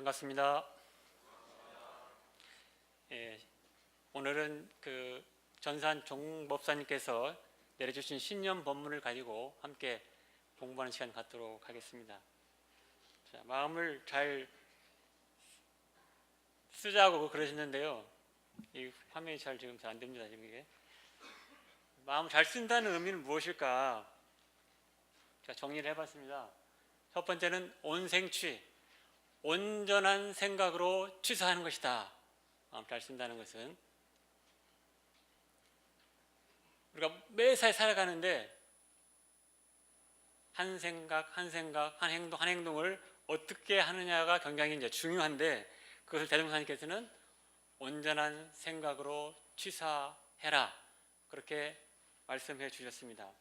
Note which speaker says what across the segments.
Speaker 1: 반갑습니다. 오늘은 전산 종목사님께서 내려주신 신년 본문을 가지고 함께 공부하는 시간 갖도록 하겠습니다. 자, 마음을 잘 쓰자고 그러시는데요. 이 화면이 지금 잘 안 됩니다. 지금 이게 마음을 잘 쓴다는 의미는 무엇일까? 제가 정리를 해봤습니다. 첫 번째는 온생취, 온전한 생각으로 취사하는 것이다. 마음 잘 쓴다는 것은 우리가 매사에 살아가는데 한 생각, 한 행동, 한 행동을 어떻게 하느냐가 굉장히 이제 중요한데 그것을 대종사님께서는 온전한 생각으로 취사해라 그렇게 말씀해 주셨습니다.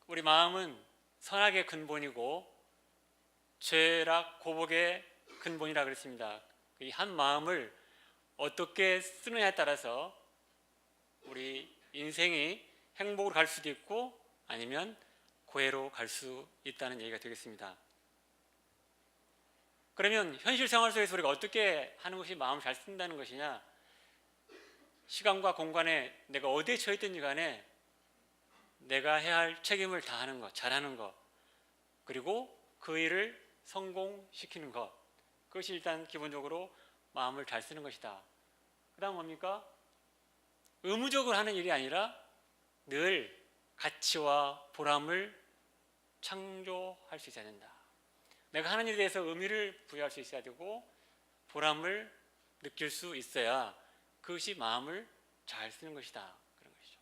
Speaker 1: 우리 마음은 선악의 근본이고 죄락 고복의 근본이라 그랬습니다. 이 한 마음을 어떻게 쓰느냐에 따라서 우리 인생이 행복으로 갈 수도 있고 아니면 고해로 갈 수 있다는 얘기가 되겠습니다. 그러면 현실 생활 속에서 우리가 어떻게 하는 것이 마음을 잘 쓴다는 것이냐? 시간과 공간에 내가 어디에 처해 있든지 간에 내가 해야 할 책임을 다하는 것, 잘하는 것, 그리고 그 일을 성공시키는 것, 그것이 일단 기본적으로 마음을 잘 쓰는 것이다. 그 다음 뭡니까? 의무적으로 하는 일이 아니라 늘 가치와 보람을 창조할 수 있어야 된다. 내가 하는 일에 대해서 의미를 부여할 수 있어야 되고 보람을 느낄 수 있어야 그것이 마음을 잘 쓰는 것이다. 그런 것이죠.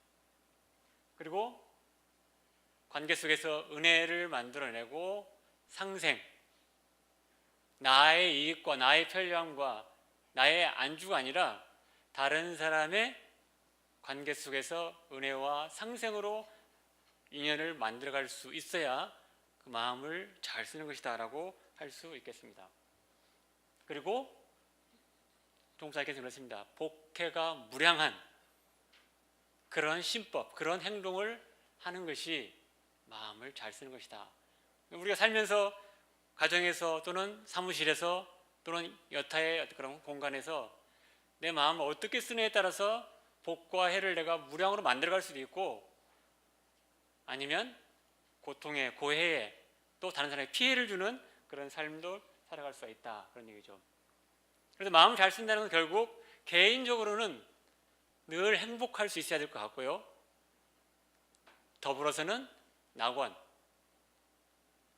Speaker 1: 그리고 관계 속에서 은혜를 만들어내고 상생, 나의 이익과 나의 편리함과 나의 안주가 아니라 다른 사람의 관계 속에서 은혜와 상생으로 인연을 만들어갈 수 있어야 그 마음을 잘 쓰는 것이다 라고 할 수 있겠습니다. 그리고 종사님께서 그렇습니다. 복혜가 무량한 그런 신법, 그런 행동을 하는 것이 마음을 잘 쓰는 것이다. 우리가 살면서 가정에서 또는 사무실에서 또는 여타의 그런 공간에서 내 마음을 어떻게 쓰느냐에 따라서 복과 해를 내가 무량으로 만들어갈 수도 있고 아니면 고통에 고해에 또 다른 사람에게 피해를 주는 그런 삶도 살아갈 수가 있다 그런 얘기죠. 그래서 마음을 잘 쓴다는 건 결국 개인적으로는 늘 행복할 수 있어야 될 것 같고요. 더불어서는 낙원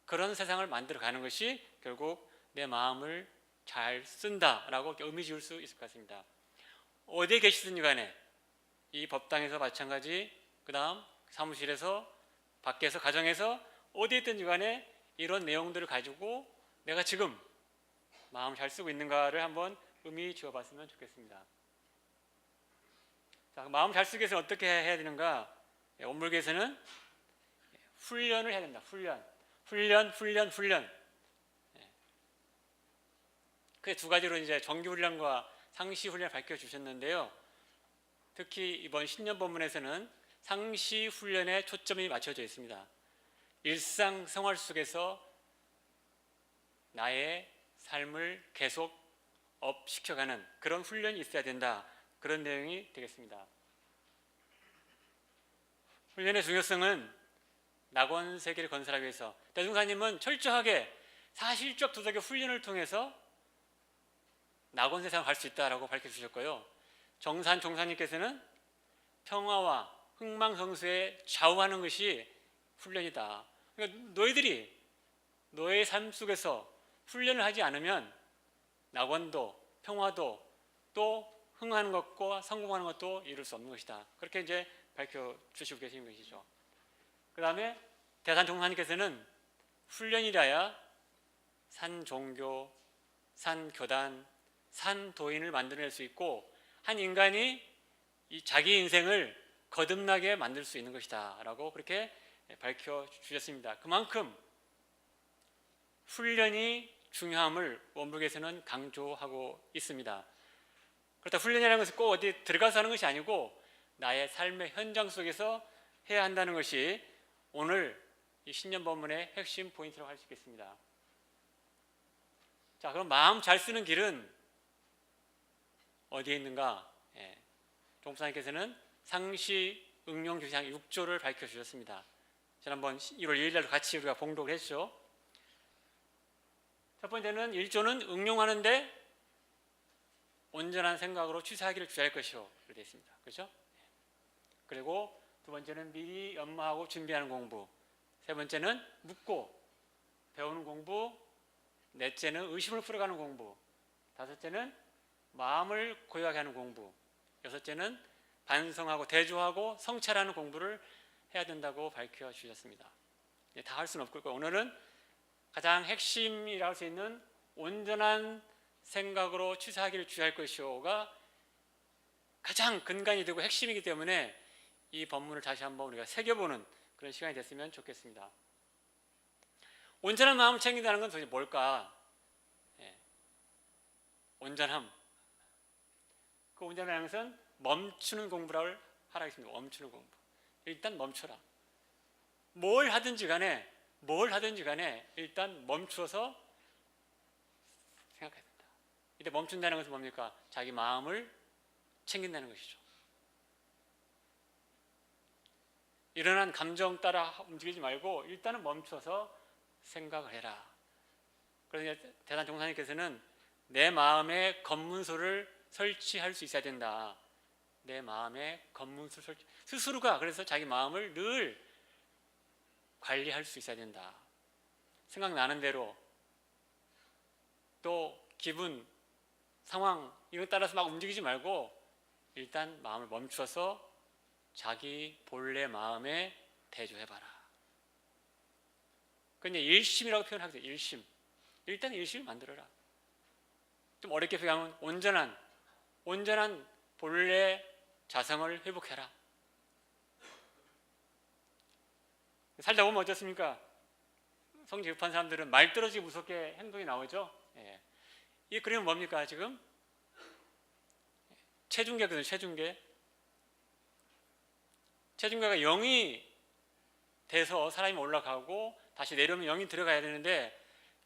Speaker 1: 그런 세상을 만들어가는 것이 결국 내 마음을 잘 쓴다라고 의미 지을 수 있을 것 같습니다. 어디에 계시든지 간에 이 법당에서 마찬가지 그 다음 사무실에서 밖에서 가정에서 어디에 있든지 간에 이런 내용들을 가지고 내가 지금 마음을 잘 쓰고 있는가를 한번 의미 지어봤으면 좋겠습니다. 자, 마음 잘 쓰기 위해서는 어떻게 해야 되는가? 원불교에서는 훈련을 해야 된다. 훈련. 그 두 가지로 이제 정기훈련과 상시훈련을 밝혀주셨는데요. 특히 이번 신년 본문에서는 상시훈련에 초점이 맞춰져 있습니다. 일상생활 속에서 나의 삶을 계속 업시켜가는 그런 훈련이 있어야 된다. 그런 내용이 되겠습니다. 훈련의 중요성은 낙원 세계를 건설하기 위해서 대종사님은 철저하게 사실적 도덕의 훈련을 통해서 낙원 세상을 갈 수 있다라고 밝혀주셨고요. 정산 종사님께서는 평화와 흥망성쇠에 좌우하는 것이 훈련이다. 그러니까 너희들이 너의 삶 속에서 훈련을 하지 않으면 낙원도 평화도 또 흥하는 것과 성공하는 것도 이룰 수 없는 것이다. 그렇게 이제 밝혀주시고 계신 것이죠. 그 다음에 대산 종사님께서는 훈련이라야 산 종교, 산 교단, 산 도인을 만들어낼 수 있고 한 인간이 이 자기 인생을 거듭나게 만들 수 있는 것이다 라고 그렇게 밝혀주셨습니다. 그만큼 훈련이 중요함을 원불교에서는 강조하고 있습니다. 그렇다 훈련이라는 것은 꼭 어디 들어가서 하는 것이 아니고 나의 삶의 현장 속에서 해야 한다는 것이 오늘 이 신년 본문의 핵심 포인트라고 할 수 있겠습니다. 자, 그럼 마음 잘 쓰는 길은 어디에 있는가? 종사님께서는 상시 응용 교장 6조를 밝혀주셨습니다. 지난번 1월 2일 날 같이 우리가 봉독을 했죠. 첫 번째는 1조는 응용하는데 온전한 생각으로 취사하기를 주의할 것이요. 이렇게 되어 있습니다. 그렇죠? 그리고 두 번째는 미리 연마하고 준비하는 공부. 세 번째는 묻고 배우는 공부. 넷째는 의심을 풀어가는 공부. 다섯째는 마음을 고요하게 하는 공부. 여섯째는 반성하고 대조하고 성찰하는 공부를 해야 된다고 밝혀주셨습니다. 다 할 수는 없고 오늘은 가장 핵심이라고 할 수 있는 온전한 생각으로 취사하기를 주의할 것이오가 가장 근간이 되고 핵심이기 때문에 이 본문을 다시 한번 우리가 새겨보는 그런 시간이 됐으면 좋겠습니다. 온전한 마음을 챙긴다는 건 도대체 뭘까? 온전함. 그 온전한 것은 멈추는 공부라고 하라겠습니다. 멈추는 공부. 일단 멈춰라. 뭘 하든지 간에 일단 멈춰서 생각해야 된다. 이때 멈춘다는 것은 뭡니까? 자기 마음을 챙긴다는 것이죠. 일어난 감정 따라 움직이지 말고 일단은 멈춰서 생각을 해라. 그래서 대단 종사님께서는 내 마음에 검문소를 설치할 수 있어야 된다. 내 마음에 검문소 설치. 스스로가 그래서 자기 마음을 늘 관리할 수 있어야 된다. 생각나는 대로 또 기분, 상황 이거 따라서 막 움직이지 말고 일단 마음을 멈춰서 자기 본래 마음에 대조해봐라. 그런데 일심이라고 표현하거든요. 일심. 일단 일심을 만들어라. 좀 어렵게 표현하면 온전한 본래 자성을 회복해라. 살다 보면 어떻습니까? 성질 급한 사람들은 말 떨어지기 무섭게 행동이 나오죠. 이 그림은 뭡니까 지금? 체중계거든요. 체중계가 0이 돼서 사람이 올라가고 다시 내려오면 0이 들어가야 되는데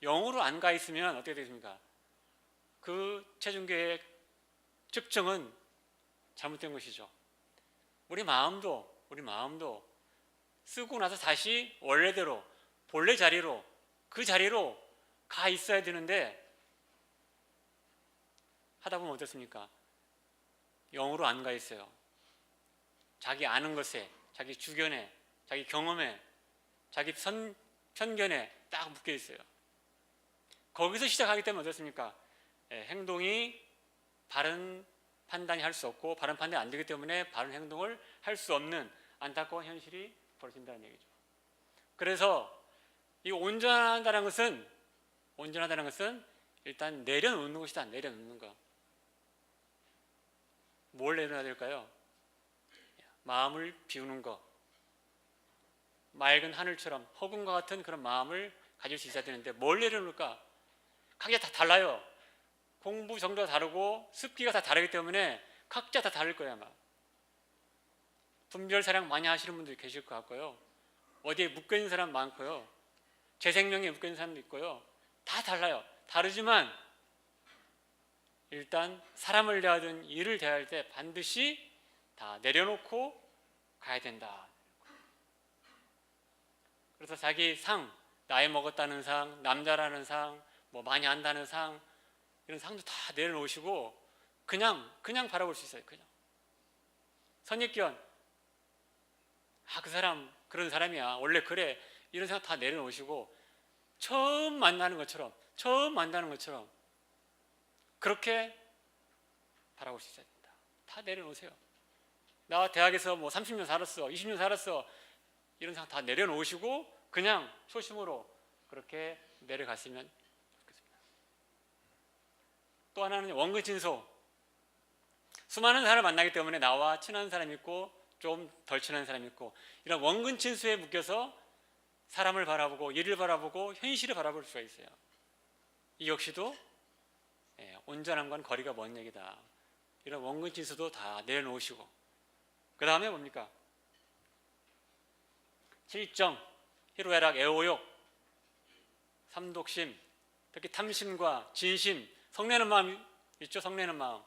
Speaker 1: 0으로 안 가 있으면 어떻게 되십니까? 그 체중계의 측정은 잘못된 것이죠. 우리 마음도 쓰고 나서 다시 원래대로 본래 자리로 그 자리로 가 있어야 되는데 하다 보면 어떻습니까? 0으로 안 가 있어요. 자기 아는 것에, 자기 주견에, 자기 경험에, 자기 편견에 딱 묶여 있어요. 거기서 시작하기 때문에 어떻습니까? 행동이 바른 판단이 할 수 없고 바른 판단이 안 되기 때문에 바른 행동을 할 수 없는 안타까운 현실이 벌어진다는 얘기죠. 그래서 이 온전하다는 것은 일단 내려놓는 것이다. 내려놓는 거. 뭘 내려놔야 될까요? 마음을 비우는 거. 맑은 하늘처럼 허공과 같은 그런 마음을 가질 수 있어야 되는데 뭘 내려놓을까? 각자 다 달라요. 공부 정도가 다르고 습기가 다 다르기 때문에 각자 다 다를 거예요 아마. 분별 사랑 많이 하시는 분들이 계실 것 같고요. 어디에 묶여있는 사람 많고요. 제 생명에 묶여있는 사람도 있고요. 다 달라요. 다르지만 일단 사람을 대하든 일을 대할 때 반드시 다 내려놓고 가야 된다. 그래서 자기 상, 나이 먹었다는 상, 남자라는 상, 뭐 많이 안다는 상 이런 상도 다 내려놓으시고 그냥 바라볼 수 있어요. 그냥 선입견, 그 사람 그런 사람이야 원래 그래 이런 생각 다 내려놓으시고 처음 만나는 것처럼 그렇게 바라볼 수 있어야 된다. 다 내려놓으세요. 나 대학에서 뭐 30년 살았어 20년 살았어 이런 생각 다 내려놓으시고 그냥 초심으로 그렇게 내려갔으면 좋겠습니다. 또 하나는 원근친소. 수많은 사람을 만나기 때문에 나와 친한 사람이 있고 좀 덜 친한 사람이 있고 이런 원근친소에 묶여서 사람을 바라보고 일을 바라보고 현실을 바라볼 수가 있어요. 이 역시도 온전함과는 거리가 먼 얘기다. 이런 원근친소도 다 내려놓으시고 그 다음에 뭡니까? 희로애락, 애호욕, 삼독심, 특히 탐심과 진심, 성내는 마음 있죠. 성내는 마음.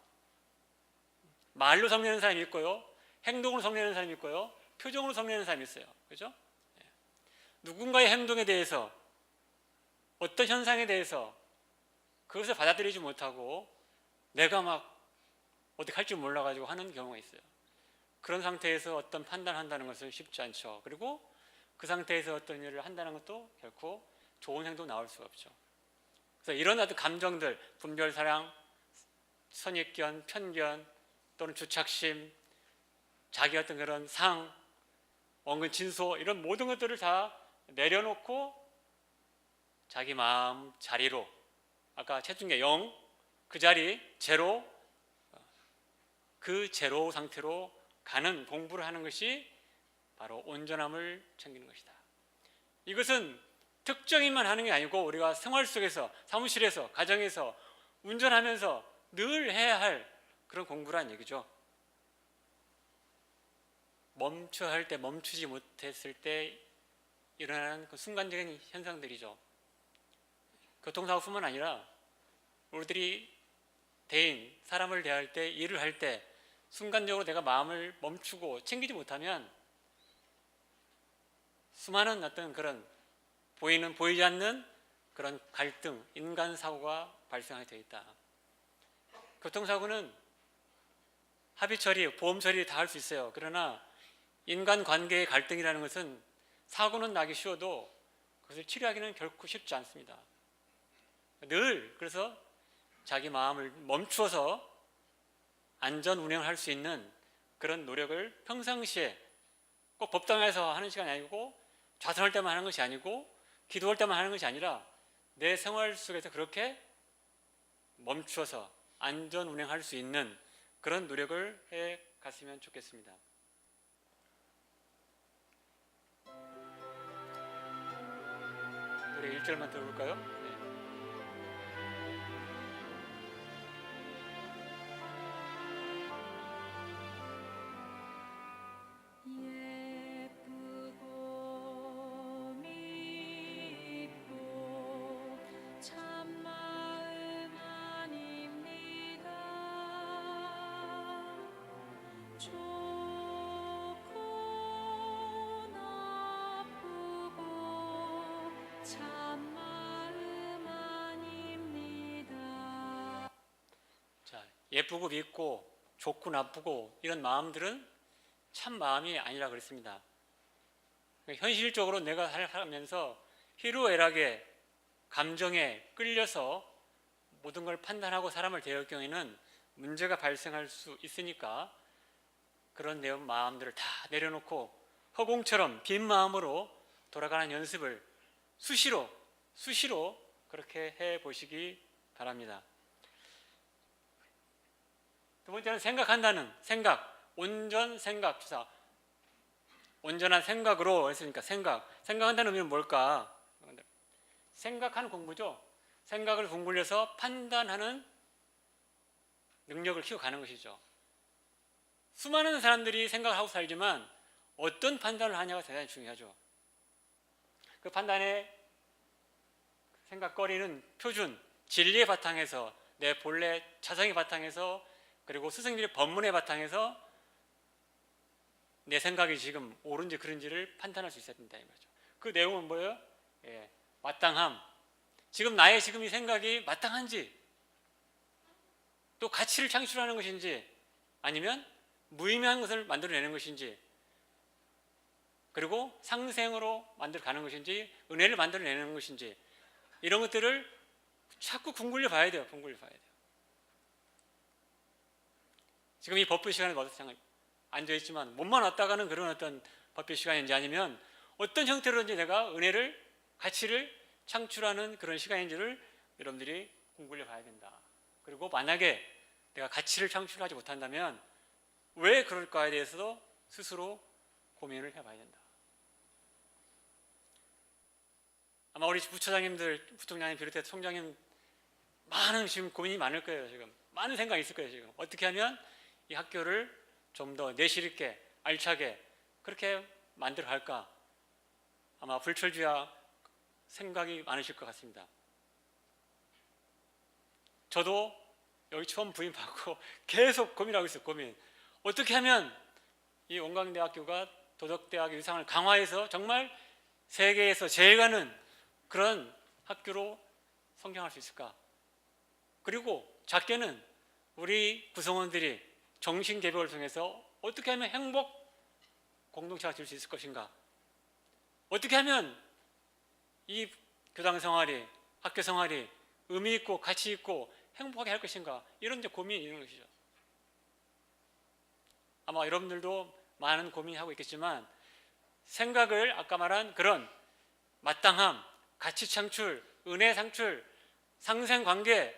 Speaker 1: 말로 성내는 사람이 있고요, 행동으로 성내는 사람이 있고요, 표정으로 성내는 사람이 있어요. 그죠? 누군가의 행동에 대해서, 어떤 현상에 대해서 그것을 받아들이지 못하고 내가 막 어떻게 할 줄 몰라가지고 하는 경우가 있어요. 그런 상태에서 어떤 판단한다는 것은 쉽지 않죠. 그리고 그 상태에서 어떤 일을 한다는 것도 결코 좋은 행동 나올 수가 없죠. 그래서 이런 어떤 감정들, 분별, 사랑, 선입견, 편견, 또는 주착심, 자기 어떤 그런 상, 원근 진소, 이런 모든 것들을 다 내려놓고 자기 마음 자리로, 아까 채중계 0, 그 자리 제로, 그 제로 상태로 가는 공부를 하는 것이 바로 온전함을 챙기는 것이다. 이것은 특정인만 하는 게 아니고 우리가 생활 속에서, 사무실에서, 가정에서, 운전하면서 늘 해야 할 그런 공부란 얘기죠. 멈춰야 할 때 멈추지 못했을 때 일어나는 그 순간적인 현상들이죠. 교통사고뿐만 아니라 우리들이 대인, 사람을 대할 때, 일을 할 때 순간적으로 내가 마음을 멈추고 챙기지 못하면 수많은 어떤 그런 보이는, 보이지 않는 그런 갈등, 인간사고가 발생하게 되어 있다. 교통사고는 합의 처리, 보험 처리 다 할 수 있어요. 그러나 인간관계의 갈등이라는 것은 사고는 나기 쉬워도 그것을 치료하기는 결코 쉽지 않습니다. 늘 그래서 자기 마음을 멈추어서 안전 운행을 할 수 있는 그런 노력을 평상시에, 꼭 법당에서 하는 시간이 아니고 좌선할 때만 하는 것이 아니고 기도할 때만 하는 것이 아니라 내 생활 속에서 그렇게 멈추어서 안전 운행할 수 있는 그런 노력을 해 갔으면 좋겠습니다. 노래 1절만 들어볼까요? 예쁘고 밉고 좋고 나쁘고 이런 마음들은 참 마음이 아니라 그랬습니다. 현실적으로 내가 살아가면서 희로애락의 감정에 끌려서 모든 걸 판단하고 사람을 대할 경우에는 문제가 발생할 수 있으니까 그런 내 마음들을 다 내려놓고 허공처럼 빈 마음으로 돌아가는 연습을 수시로 그렇게 해보시기 바랍니다. 두 번째는 생각한다는 생각, 온전 생각 주사. 온전한 생각으로 했으니까 생각한다는 의미는 뭘까? 생각하는 공부죠. 생각을 공부해서 판단하는 능력을 키워가는 것이죠. 수많은 사람들이 생각을 하고 살지만 어떤 판단을 하냐가 대단히 중요하죠. 그 판단의 생각거리는 표준, 진리의 바탕에서, 내 본래 자성의 바탕에서, 그리고 스승님의 법문의 바탕에서 내 생각이 지금 옳은지 그른지를 판단할 수 있어야 된다 이 말이죠. 그 내용은 뭐예요? 마땅함. 지금 나의 지금 이 생각이 마땅한지, 또 가치를 창출하는 것인지, 아니면 무의미한 것을 만들어내는 것인지, 그리고 상생으로 만들어가는 것인지, 은혜를 만들어내는 것인지, 이런 것들을 자꾸 궁굴려 봐야 돼요. 지금 이 법회 시간에 앉아있지만 몸만 왔다가는 그런 어떤 법회 시간인지, 아니면 어떤 형태로든지 내가 은혜를, 가치를 창출하는 그런 시간인지를 여러분들이 궁굴려 봐야 된다. 그리고 만약에 내가 가치를 창출하지 못한다면 왜 그럴까에 대해서도 스스로 고민을 해봐야 된다. 아마 우리 부처장님들, 부총장님 비롯해서 총장님 많은 지금 고민이 많을 거예요. 지금 많은 생각이 있을 거예요. 지금 어떻게 하면 이 학교를 좀 더 내실 있게, 알차게 그렇게 만들어 갈까? 아마 불철주야 생각이 많으실 것 같습니다. 저도 여기 처음 부임받고 계속 고민하고 있어요. 고민. 어떻게 하면 이 원광대학교가 도덕대학의 위상을 강화해서 정말 세계에서 제일 가는 그런 학교로 성장할 수 있을까? 그리고 작게는 우리 구성원들이 정신개벽을 통해서 어떻게 하면 행복 공동체가 될 수 있을 것인가? 어떻게 하면 이 교당 생활이, 학교 생활이 의미 있고 가치 있고 행복하게 할 것인가? 이런 이제 고민이 있는 것이죠. 아마 여러분들도 많은 고민하고 있겠지만 생각을 아까 말한 그런 마땅함, 가치 창출, 은혜 창출, 상생 관계,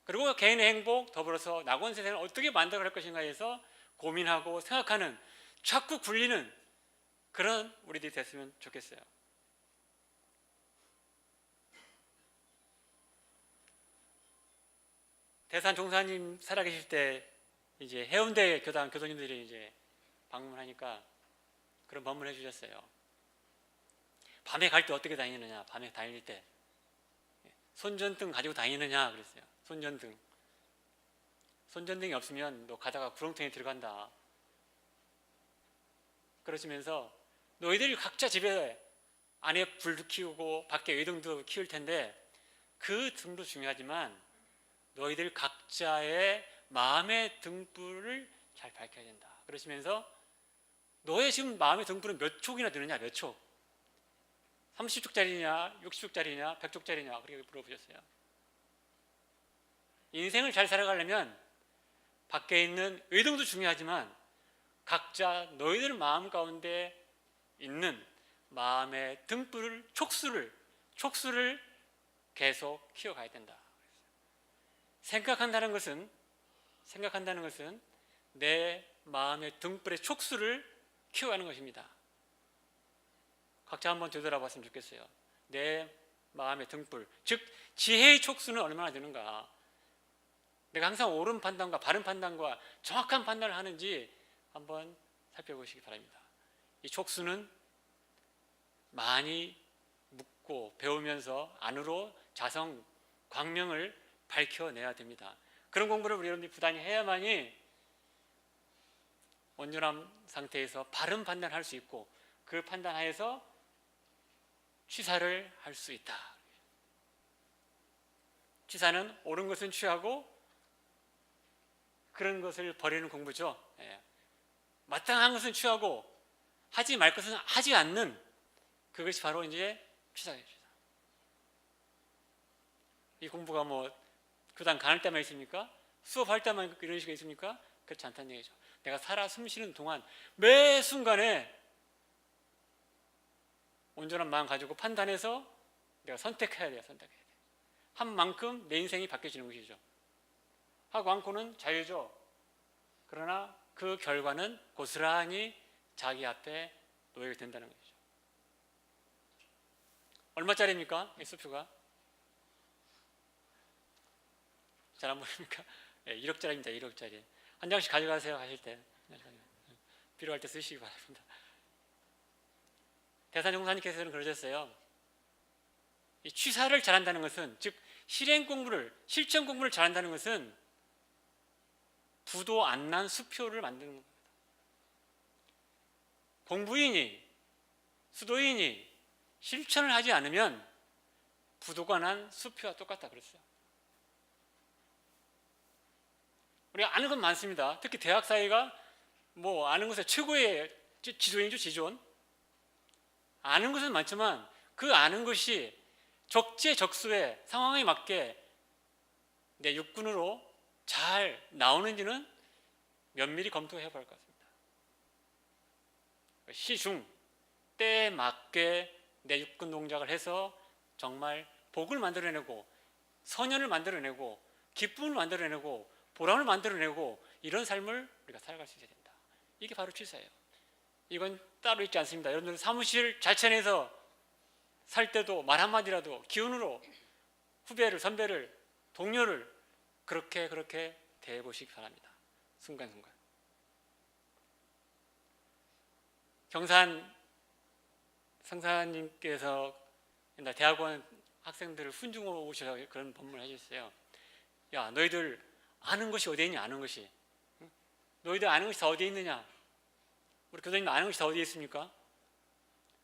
Speaker 1: 그리고 개인의 행복, 더불어서 낙원 세상을 어떻게 만들어갈 것인가에 대해서 고민하고 생각하는, 자꾸 굴리는 그런 우리들이 됐으면 좋겠어요. 대산 종사님 살아계실 때 이제 해운대 교당 교도님들이 이제 방문하니까 그런 법문을 해주셨어요. 밤에 갈 때 어떻게 다니느냐? 밤에 다닐 때 손전등 가지고 다니느냐 그랬어요. 손전등. 손전등이 없으면 너 가다가 구렁텅이에 들어간다. 그러시면서 너희들 각자 집에 안에 불도 키우고 밖에 외등도 키울 텐데 그 등도 중요하지만 너희들 각자의 마음의 등불을 잘 밝혀야 된다. 그러시면서 너의 지금 마음의 등불은 몇 촉이나 되느냐? 몇 촉? 30촉짜리냐? 60촉짜리냐? 100촉짜리냐? 그렇게 물어보셨어요. 인생을 잘 살아가려면 밖에 있는 의등도 중요하지만 각자 너희들 마음 가운데 있는 마음의 등불을, 촉수를 계속 키워가야 된다. 생각한다는 것은 내 마음의 등불의 촉수를 키워가는 것입니다. 각자 한번 되돌아봤으면 좋겠어요. 내 마음의 등불, 즉 지혜의 촉수는 얼마나 되는가? 내가 항상 옳은 판단과 바른 판단과 정확한 판단을 하는지 한번 살펴보시기 바랍니다. 이 촉수는 많이 묻고 배우면서 안으로 자성, 광명을 밝혀내야 됩니다. 그런 공부를 우리 여러분들이 부단히 해야만이 온전한 상태에서 바른 판단을 할 수 있고 그 판단하에서 취사를 할 수 있다. 취사는 옳은 것은 취하고 그런 것을 버리는 공부죠. 마땅한 것은 취하고 하지 말 것은 하지 않는, 그것이 바로 이제 취사예요. 이 공부가 뭐 교당 가는 때만 있습니까? 수업할 때만 이런 식이 있습니까? 그렇지 않다는 얘기죠. 내가 살아 숨쉬는 동안 매 순간에 온전한 마음 가지고 판단해서 내가 선택해야 돼요. 한 만큼 내 인생이 바뀌어지는 것이죠. 하고 않고는 자유죠. 그러나 그 결과는 고스란히 자기 앞에 놓이게 된다는 것이죠. 얼마짜리입니까? 이 수표가? 잘 안 보입니까? 1억짜리입니다. 1억짜리. 한 장씩 가져가세요. 가실 때. 필요할 때 쓰시기 바랍니다. 대산종사님께서는 그러셨어요. 이 취사를 잘한다는 것은, 즉 실천 공부를 잘한다는 것은 부도 안 난 수표를 만드는 겁니다. 공부인이, 수도인이 실천을 하지 않으면 부도가 난 수표와 똑같다 그랬어요. 우리가 아는 건 많습니다. 특히 대학 사회가 뭐 아는 것의 최고의 지존이죠, 지존. 아는 것은 많지만 그 아는 것이 적재적소의 상황에 맞게 내 육군으로 잘 나오는지는 면밀히 검토해 볼 것 같습니다. 시중, 때에 맞게 내 육군 동작을 해서 정말 복을 만들어내고 선연을 만들어내고 기쁨을 만들어내고 보람을 만들어내고 이런 삶을 우리가 살아갈 수 있어야 된다. 이게 바로 취사예요. 이건 따로 있지 않습니다. 여러분들 사무실 자체내에서 살 때도 말 한마디라도 기운으로 후배를, 선배를, 동료를 그렇게 대해보시기 바랍니다. 순간순간. 경산 상사님께서 옛날 대학원 학생들을 훈중으로 오셔서 그런 법문을 해주셨어요. 야, 너희들 아는 것이 어디에 있냐? 아는 것이. 너희들 아는 것이 다 어디에 있느냐? 우리 교수님 아는 것이 다 어디에 있습니까?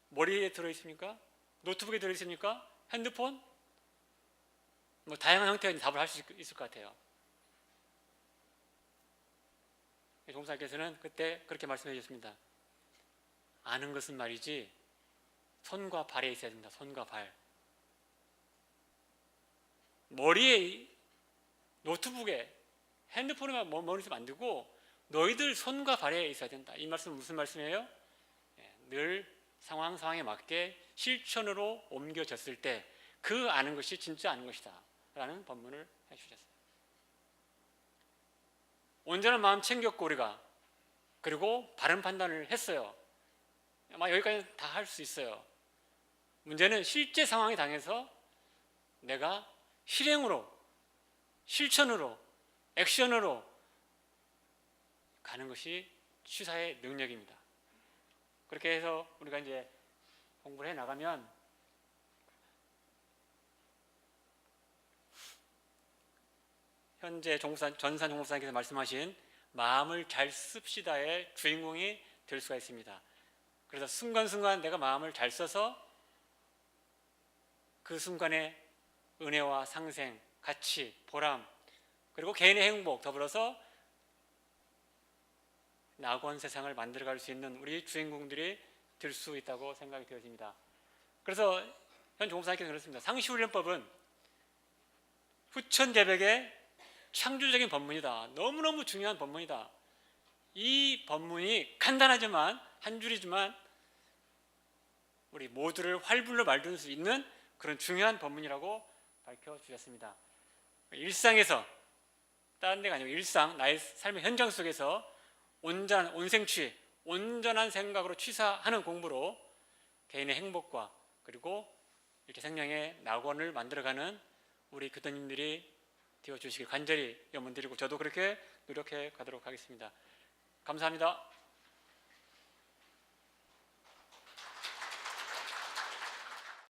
Speaker 1: 머리에 들어있습니까? 노트북에 들어있습니까? 핸드폰? 뭐 다양한 형태의 답을 할 수 있을 것 같아요. 종사님께서는 그때 그렇게 말씀해 주셨습니다. 아는 것은 말이지 손과 발에 있어야 된다. 손과 발. 머리에, 노트북에, 핸드폰에만 머릿속에 안 두고 너희들 손과 발에 있어야 된다. 이 말씀은 무슨 말씀이에요? 늘 상황에 맞게 실천으로 옮겨졌을 때 그 아는 것이 진짜 아는 것이다 라는 법문을 해주셨어요. 온전한 마음 챙겼고 우리가, 그리고 바른 판단을 했어요. 아마 여기까지 다 할 수 있어요. 문제는 실제 상황에 당해서 내가 실행으로, 실천으로, 액션으로 가는 것이 취사의 능력입니다. 그렇게 해서 우리가 이제 공부를 해 나가면 현재 전산 종목사님께서 말씀하신 마음을 잘 씁시다의 주인공이 될 수가 있습니다. 그래서 순간순간 내가 마음을 잘 써서 그 순간에 은혜와 상생, 가치, 보람, 그리고 개인의 행복 더불어서 낙원 세상을 만들어갈 수 있는 우리 주인공들이 될 수 있다고 생각이 되어집니다. 그래서 현 종사님께서 그렇습니다. 상시훈련법은 후천대백의 창조적인 법문이다. 너무너무 중요한 법문이다. 이 법문이 간단하지만 한 줄이지만 우리 모두를 활불로 만들 수 있는 그런 중요한 법문이라고 밝혀주셨습니다. 일상에서, 다른 데가 아니고 일상, 나의 삶의 현장 속에서 온생취, 온전한 생각으로 취사하는 공부로 개인의 행복과 그리고 이렇게 생명의 낙원을 만들어가는 우리 교도님들이 되어주시길 간절히 염원드리고 저도 그렇게 노력해 가도록 하겠습니다. 감사합니다.